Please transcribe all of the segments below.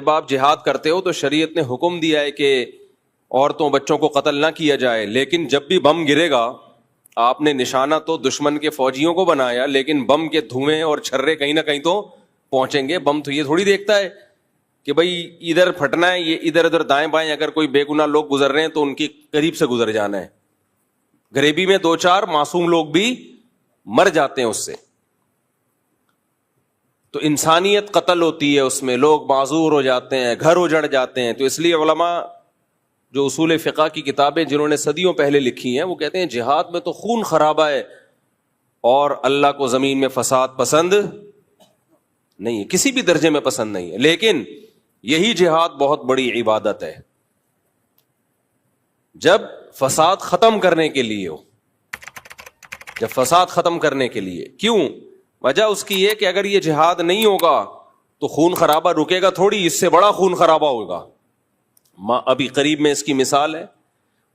جب آپ جہاد کرتے ہو تو شریعت نے حکم دیا ہے کہ عورتوں بچوں کو قتل نہ کیا جائے، لیکن جب بھی بم گرے گا آپ نے نشانہ تو دشمن کے فوجیوں کو بنایا، لیکن بم کے دھوئیں اور چھرے کہیں نہ کہیں تو پہنچیں گے. بم تو یہ تھوڑی دیکھتا ہے کہ بھائی ادھر پھٹنا ہے، یہ ادھر ادھر دائیں بائیں اگر کوئی بے گناہ لوگ گزر رہے ہیں تو ان کی قریب سے گزر جانا ہے. غریبی میں 2-4 معصوم لوگ بھی مر جاتے ہیں اس سے. تو انسانیت قتل ہوتی ہے، اس میں لوگ معذور ہو جاتے ہیں، گھر اجڑ جاتے ہیں. تو اس لیے علماء جو اصول فقہ کی کتابیں جنہوں نے صدیوں پہلے لکھی ہیں وہ کہتے ہیں جہاد میں تو خون خرابہ ہے اور اللہ کو زمین میں فساد پسند نہیں ہے، کسی بھی درجے میں پسند نہیں ہے. لیکن یہی جہاد بہت بڑی عبادت ہے جب فساد ختم کرنے کے لیے ہو. جب فساد ختم کرنے کے لیے کیوں؟ وجہ اس کی یہ کہ اگر یہ جہاد نہیں ہوگا تو خون خرابہ رکے گا تھوڑی، اس سے بڑا خون خرابہ ہوگا. ابھی قریب میں اس کی مثال ہے،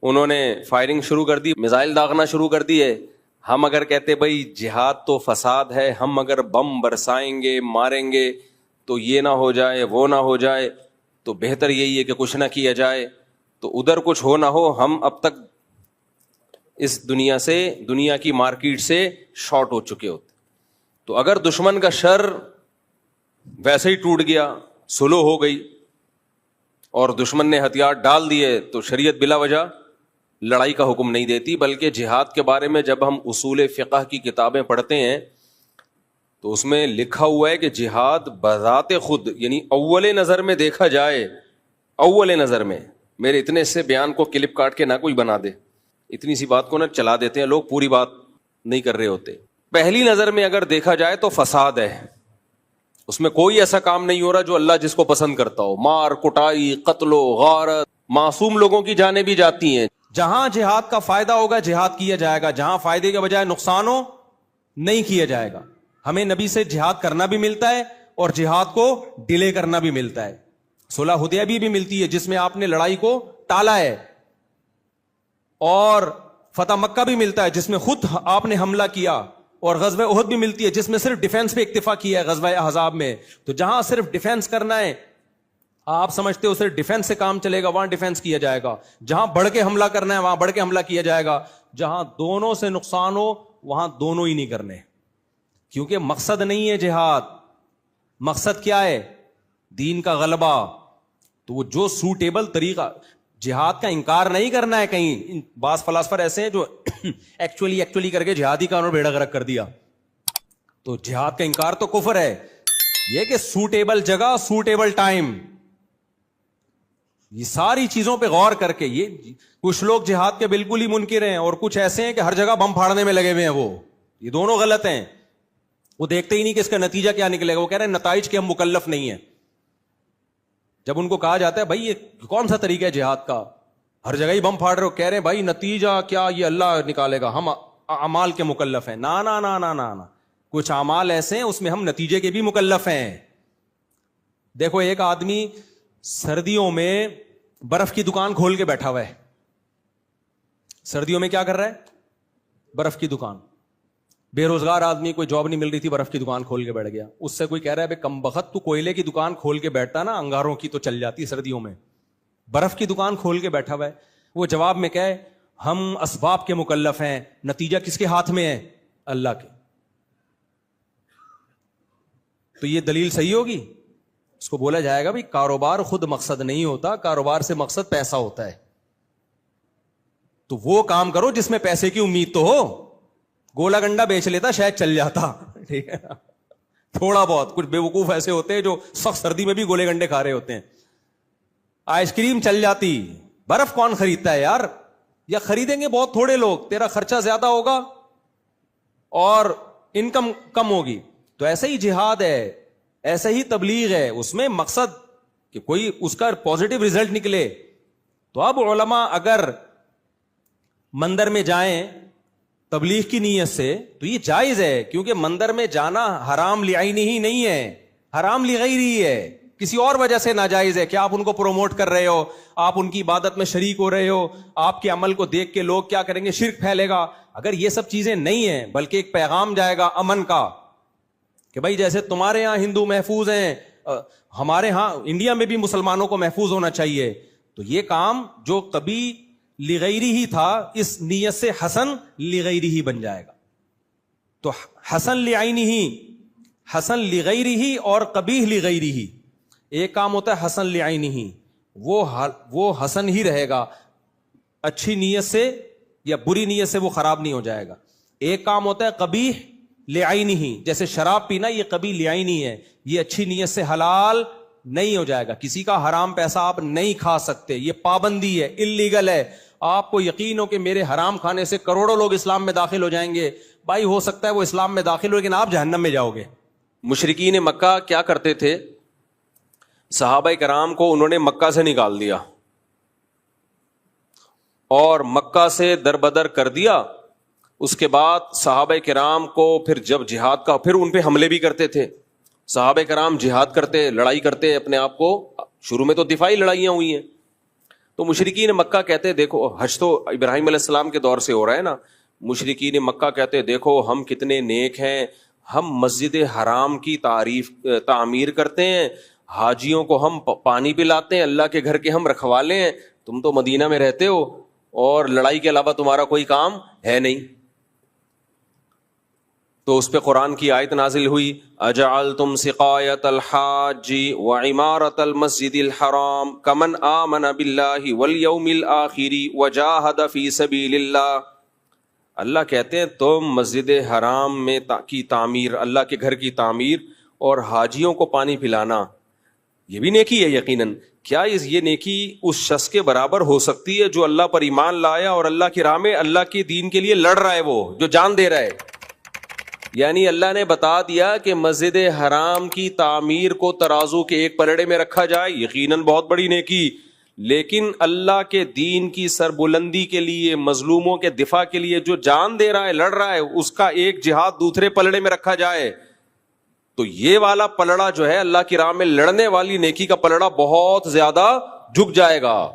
انہوں نے فائرنگ شروع کر دی، میزائل داغنا شروع کر دی ہے. ہم اگر کہتے بھائی جہاد تو فساد ہے، ہم اگر بم برسائیں گے ماریں گے تو یہ نہ ہو جائے وہ نہ ہو جائے، تو بہتر یہی ہے کہ کچھ نہ کیا جائے. تو ادھر کچھ ہو نہ ہو ہم اب تک اس دنیا کی مارکیٹ سے شارٹ ہو چکے ہوتے. تو اگر دشمن کا شر ویسے ہی ٹوٹ گیا، سلو ہو گئی اور دشمن نے ہتھیار ڈال دیے تو شریعت بلا وجہ لڑائی کا حکم نہیں دیتی. بلکہ جہاد کے بارے میں جب ہم اصول فقہ کی کتابیں پڑھتے ہیں تو اس میں لکھا ہوا ہے کہ جہاد بذات خود، یعنی اول نظر میں دیکھا جائے، اول نظر میں، میرے اتنے سے بیان کو کلپ کاٹ کے نہ کوئی بنا دے، اتنی سی بات کو نہ چلا دیتے ہیں لوگ، پوری بات نہیں کر رہے ہوتے. پہلی نظر میں اگر دیکھا جائے تو فساد ہے، اس میں کوئی ایسا کام نہیں ہو رہا جو اللہ جس کو پسند کرتا ہو. مار کٹائی، قتل و غارت، معصوم لوگوں کی جانیں بھی جاتی ہیں. جہاں جہاد کا فائدہ ہوگا جہاد کیا جائے گا، جہاں فائدے کے بجائے نقصان ہو نہیں کیا جائے گا. ہمیں نبی سے جہاد کرنا بھی ملتا ہے اور جہاد کو ڈیلے کرنا بھی ملتا ہے. صلح حدیبیہ بھی ملتی ہے جس میں آپ نے لڑائی کو ٹالا ہے، اور فتح مکہ بھی ملتا ہے جس میں خود آپ نے حملہ کیا، اور غزوہ احد بھی ملتی ہے جس میں صرف ڈیفنس پہ اکتفا کیا ہے غزوہ احزاب میں. تو جہاں صرف ڈیفنس کرنا ہے، آپ سمجھتے ہو صرف ڈیفنس سے کام چلے گا، وہاں ڈیفنس کیا جائے گا. جہاں بڑھ کے حملہ کرنا ہے وہاں بڑھ کے حملہ کیا جائے گا. جہاں دونوں سے نقصان ہو وہاں دونوں ہی نہیں کرنے، کیونکہ مقصد نہیں ہے جہاد. مقصد کیا ہے؟ دین کا غلبہ. تو وہ جو سوٹیبل طریقہ، جہاد کا انکار نہیں کرنا ہے. کہیں بعض فلاسفر ایسے ہیں جو ایکچولی کر کے جہادی کا انہوں نے بیڑا غرق کر دیا. تو جہاد کا انکار تو کفر ہے. یہ کہ سوٹیبل جگہ، سوٹیبل ٹائم، یہ ساری چیزوں پہ غور کر کے. یہ کچھ لوگ جہاد کے بالکل ہی منکر ہیں اور کچھ ایسے ہیں کہ ہر جگہ بم پھاڑنے میں لگے ہوئے ہیں. یہ دونوں غلط ہیں. وہ دیکھتے ہی نہیں کہ اس کا نتیجہ کیا نکلے گا. وہ کہہ رہے ہیں نتائج کے ہم مکلف نہیں ہیں. جب ان کو کہا جاتا ہے بھائی یہ کون سا طریقہ ہے جہاد کا، ہر جگہ ہی بم پھاڑ رہے ہو، کہہ رہے ہیں بھائی نتیجہ کیا یہ اللہ نکالے گا، ہم اعمال کے مکلف ہیں. نا نا نا نا نا نا، کچھ اعمال ایسے ہیں اس میں ہم نتیجے کے بھی مکلف ہیں. دیکھو ایک آدمی سردیوں میں برف کی دکان کھول کے بیٹھا ہوا ہے. سردیوں میں کیا کر رہا ہے؟ برف کی دکان. بے روزگار آدمی، کوئی جاب نہیں مل رہی تھی، برف کی دکان کھول کے بیٹھ گیا. اس سے کوئی کہہ رہا ہے بے کم بخت، تو کوئلے کی دکان کھول کے بیٹھتا نا، انگاروں کی تو چل جاتی سردیوں میں، برف کی دکان کھول کے بیٹھا ہوا ہے. وہ جواب میں کہے ہم اسباب کے مکلف ہیں، نتیجہ کس کے ہاتھ میں ہے؟ اللہ کے. تو یہ دلیل صحیح ہوگی؟ اس کو بولا جائے گا بھائی کاروبار خود مقصد نہیں ہوتا، کاروبار سے مقصد پیسہ ہوتا ہے. تو وہ کام کرو جس میں پیسے کی امید تو ہو. گولا گنڈا بیچ لیتا شاید چل جاتا، ٹھیک ہے نا، تھوڑا بہت. کچھ بے وقوف ایسے ہوتے ہیں جو سخت سردی میں بھی گولے گنڈے کھا رہے ہوتے ہیں. آئس کریم چل جاتی، برف کون خریدتا ہے یار؟ یا خریدیں گے بہت تھوڑے لوگ، تیرا خرچہ زیادہ ہوگا اور انکم کم ہوگی. تو ایسا ہی جہاد ہے، ایسا ہی تبلیغ ہے، اس میں مقصد کہ کوئی اس کا پازیٹو ریزلٹ نکلے. تو اب علماء اگر مندر میں جائیں تبلیغ کی نیت سے تو یہ جائز ہے، کیونکہ مندر میں جانا حرام لعینہ ہی نہیں ہے، حرام لغیرہ ہے، کسی اور وجہ سے ناجائز ہے کہ آپ ان کو پروموٹ کر رہے ہو، آپ ان کی عبادت میں شریک ہو رہے ہو، آپ کے عمل کو دیکھ کے لوگ کیا کریں گے، شرک پھیلے گا. اگر یہ سب چیزیں نہیں ہیں بلکہ ایک پیغام جائے گا امن کا کہ بھائی جیسے تمہارے یہاں ہندو محفوظ ہیں، ہمارے ہاں انڈیا میں بھی مسلمانوں کو محفوظ ہونا چاہیے. تو یہ کام جو کبھی لغیری ہی تھا اس نیت سے حسن لغیری ہی بن جائے گا. تو حسن لعینہ ہی، حسن لغیری ہی اور قبیح لغیری ہی. ایک کام ہوتا ہے حسن لعینہ ہی، وہ حسن ہی رہے گا، اچھی نیت سے یا بری نیت سے وہ خراب نہیں ہو جائے گا. ایک کام ہوتا ہے قبیح لعینہ ہی، جیسے شراب پینا یہ قبیح لعینی ہے، یہ اچھی نیت سے حلال نہیں ہو جائے گا. کسی کا حرام پیسہ آپ نہیں کھا سکتے، یہ پابندی ہے، اللیگل ہے. آپ کو یقین ہو کہ میرے حرام کھانے سے کروڑوں لوگ اسلام میں داخل ہو جائیں گے، بھائی ہو سکتا ہے وہ اسلام میں داخل ہو لیکن آپ جہنم میں جاؤ گے. مشرکین مکہ کیا کرتے تھے؟ صحابہ کرام کو انہوں نے مکہ سے نکال دیا اور مکہ سے دربدر کر دیا. اس کے بعد صحابہ کرام کو پھر جب جہاد کا، پھر ان پہ حملے بھی کرتے تھے. صحابہ کرام جہاد کرتے، لڑائی کرتے، اپنے آپ کو، شروع میں تو دفاعی لڑائیاں ہوئی ہیں. تو مشرکین مکہ کہتے دیکھو، حج تو ابراہیم علیہ السلام کے دور سے ہو رہا ہے نا. مشرکین مکہ کہتے دیکھو ہم کتنے نیک ہیں، ہم مسجد حرام کی تعمیر کرتے ہیں، حاجیوں کو ہم پانی پلاتے ہیں، اللہ کے گھر کے ہم رکھوالے ہیں، تم تو مدینہ میں رہتے ہو اور لڑائی کے علاوہ تمہارا کوئی کام ہے نہیں. تو اس پہ قرآن کی آیت نازل ہوئی، اجعلتم سقایۃ الحاج وعمارۃ المسجد الحرام کمن آمن باللہ والیوم الآخر وجاہد فی سبیل اللہ. اللہ کہتے ہیں تم مسجد حرام میں کی تعمیر، اللہ کے گھر کی تعمیر اور حاجیوں کو پانی پلانا، یہ بھی نیکی ہے یقیناً. کیا یہ نیکی اس شخص کے برابر ہو سکتی ہے جو اللہ پر ایمان لایا اور اللہ کی راہ میں اللہ کے دین کے لیے لڑ رہا ہے، وہ جو جان دے رہا ہے؟ یعنی اللہ نے بتا دیا کہ مسجد حرام کی تعمیر کو ترازو کے ایک پلڑے میں رکھا جائے، یقیناً بہت بڑی نیکی. لیکن اللہ کے دین کی سربلندی کے لیے، مظلوموں کے دفاع کے لیے جو جان دے رہا ہے، لڑ رہا ہے، اس کا ایک جہاد دوسرے پلڑے میں رکھا جائے، تو یہ والا پلڑا جو ہے اللہ کی راہ میں لڑنے والی نیکی کا پلڑا بہت زیادہ جھک جائے گا.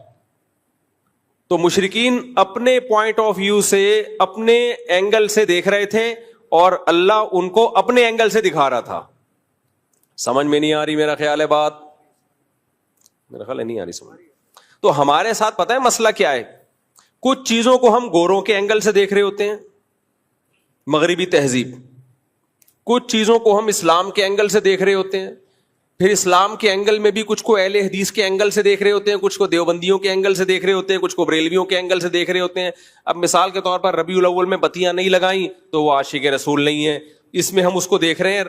تو مشرکین اپنے پوائنٹ آف ویو سے، اپنے اینگل سے دیکھ رہے تھے اور اللہ ان کو اپنے اینگل سے دکھا رہا تھا. سمجھ میں نہیں آ رہی میرا خیال ہے بات؟ میرا خیال ہے نہیں آ رہی سمجھ. تو ہمارے ساتھ پتہ ہے مسئلہ کیا ہے؟ کچھ چیزوں کو ہم گوروں کے اینگل سے دیکھ رہے ہوتے ہیں، مغربی تہذیب. کچھ چیزوں کو ہم اسلام کے اینگل سے دیکھ رہے ہوتے ہیں، پھر اسلام کے اینگل میں بھی کچھ کو اہل حدیث کے اینگل سے دیکھ رہے ہوتے ہیں، کچھ کو دیوبندیوں کے اینگل سے دیکھ رہے ہوتے ہیں، کچھ کو بریلویوں کے اینگل سے دیکھ رہے ہوتے ہیں. اب مثال کے طور پر ربیع الاول میں بتیاں نہیں لگائیں تو وہ عاشق رسول نہیں ہے، اس میں ہم اس کو دیکھ رہے ہیں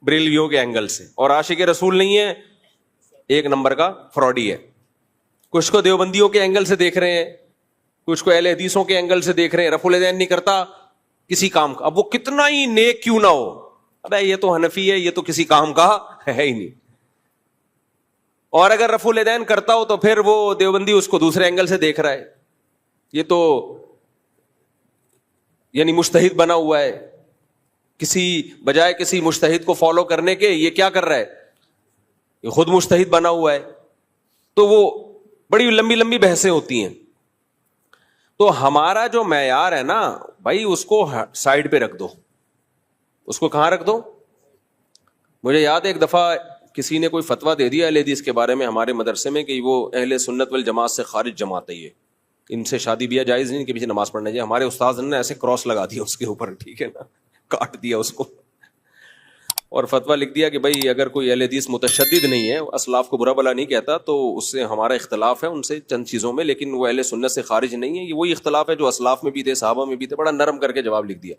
بریلویوں کے اینگل سے، اور عاشق رسول نہیں ہے، ایک نمبر کا فراڈی ہے. کچھ کو دیوبندیوں کے اینگل سے دیکھ رہے ہیں، کچھ کو اہل حدیثوں کے اینگل سے دیکھ رہے ہیں، رفع الیدین نہیں کرتا کسی کام کا، اب وہ کتنا ہی نیک کیوں نہ ہو، ابے یہ تو حنفی ہے، یہ تو کسی کام کا ہے ہی نہیں. اور اگر رفع الیدین کرتا ہو تو پھر وہ دیوبندی اس کو دوسرے اینگل سے دیکھ رہا ہے، یہ تو یعنی مجتہد بنا ہوا ہے، کسی بجائے کسی مجتہد کو فالو کرنے کے یہ کیا کر رہا ہے، یہ خود مجتہد بنا ہوا ہے. تو وہ بڑی لمبی لمبی بحثیں ہوتی ہیں. تو ہمارا جو معیار ہے نا بھائی، اس کو سائڈ پہ رکھ دو. اس کو کہاں رکھ دو؟ مجھے یاد ہے ایک دفعہ کسی نے کوئی فتویٰ دے دیا اہل حدیث کے بارے میں ہمارے مدرسے میں کہ وہ اہل سنت والجماعت سے خارج جماعت ہے، یہ ان سے شادی بیاہ جائز نہیں، ان کے پیچھے نماز پڑھنا چاہیے. ہمارے استاذ نے ایسے کراس لگا دیا اس کے اوپر، ٹھیک ہے نا، کاٹ دیا اس کو اور فتویٰ لکھ دیا کہ بھائی اگر کوئی اہل حدیث متشدد نہیں ہے، اسلاف کو برا بلا نہیں کہتا، تو اس سے ہمارا اختلاف ہے ان سے چند چیزوں میں، لیکن وہ اہل سنت سے خارج نہیں ہے. یہ وہی اختلاف ہے جو اسلاف میں بھی تھے، صحابہ میں بھی تھے. بڑا نرم کر کے جواب لکھ دیا.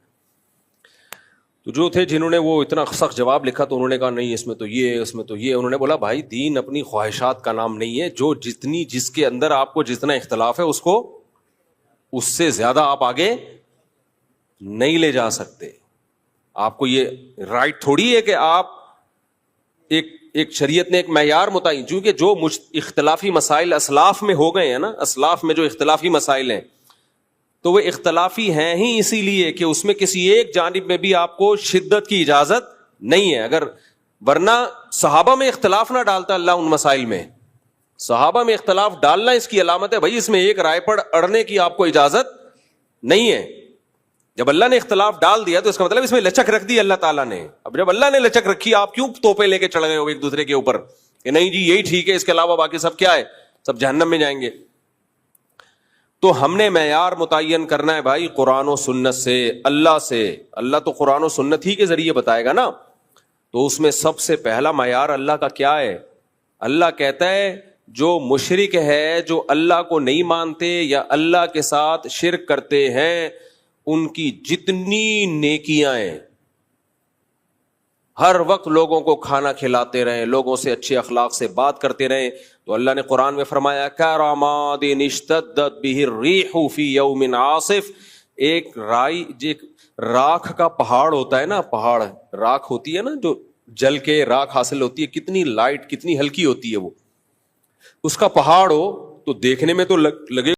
تو جو تھے جنہوں نے وہ اتنا سخت جواب لکھا تو انہوں نے کہا نہیں اس میں تو یہ، اس میں تو یہ. انہوں نے بولا بھائی دین اپنی خواہشات کا نام نہیں ہے، جو جس کے اندر آپ کو جتنا اختلاف ہے اس کو، اس سے زیادہ آپ آگے نہیں لے جا سکتے. آپ کو یہ رائٹ تھوڑی ہے کہ آپ ایک شریعت نے ایک معیار متعین، چونکہ جو اختلافی مسائل اسلاف میں ہو گئے ہیں نا، اسلاف میں جو اختلافی مسائل ہیں تو وہ اختلافی ہیں ہی اسی لیے کہ اس میں کسی ایک جانب میں بھی آپ کو شدت کی اجازت نہیں ہے. اگر ورنہ صحابہ میں اختلاف نہ ڈالتا اللہ ان مسائل میں، صحابہ میں اختلاف ڈالنا اس کی علامت ہے بھائی اس میں ایک رائے پر اڑنے کی آپ کو اجازت نہیں ہے. جب اللہ نے اختلاف ڈال دیا تو اس کا مطلب اس میں لچک رکھ دی اللہ تعالیٰ نے. اب جب اللہ نے لچک رکھی, آپ کیوں توپے لے کے چڑھ گئے ہو ایک دوسرے کے اوپر کہ نہیں جی یہی ٹھیک ہے, اس کے علاوہ باقی سب کیا ہے, سب جہنم میں جائیں گے. تو ہم نے معیار متعین کرنا ہے بھائی قرآن و سنت سے, اللہ سے. اللہ تو قرآن و سنت ہی کے ذریعے بتائے گا نا. تو اس میں سب سے پہلا معیار اللہ کا کیا ہے؟ اللہ کہتا ہے جو مشرک ہے, جو اللہ کو نہیں مانتے یا اللہ کے ساتھ شرک کرتے ہیں, ان کی جتنی نیکیاں ہیں, ہر وقت لوگوں کو کھانا کھلاتے رہیں, لوگوں سے اچھے اخلاق سے بات کرتے رہیں. تو اللہ نے قرآن میں فرمایا کراماد اشتدت بہ الریح فی یوم عاصف. ایک راکھ کا پہاڑ ہوتا ہے نا, پہاڑ راکھ ہوتی ہے نا, جو جل کے راکھ حاصل ہوتی ہے, کتنی لائٹ کتنی ہلکی ہوتی ہے وہ, اس کا پہاڑ ہو تو دیکھنے میں تو لگے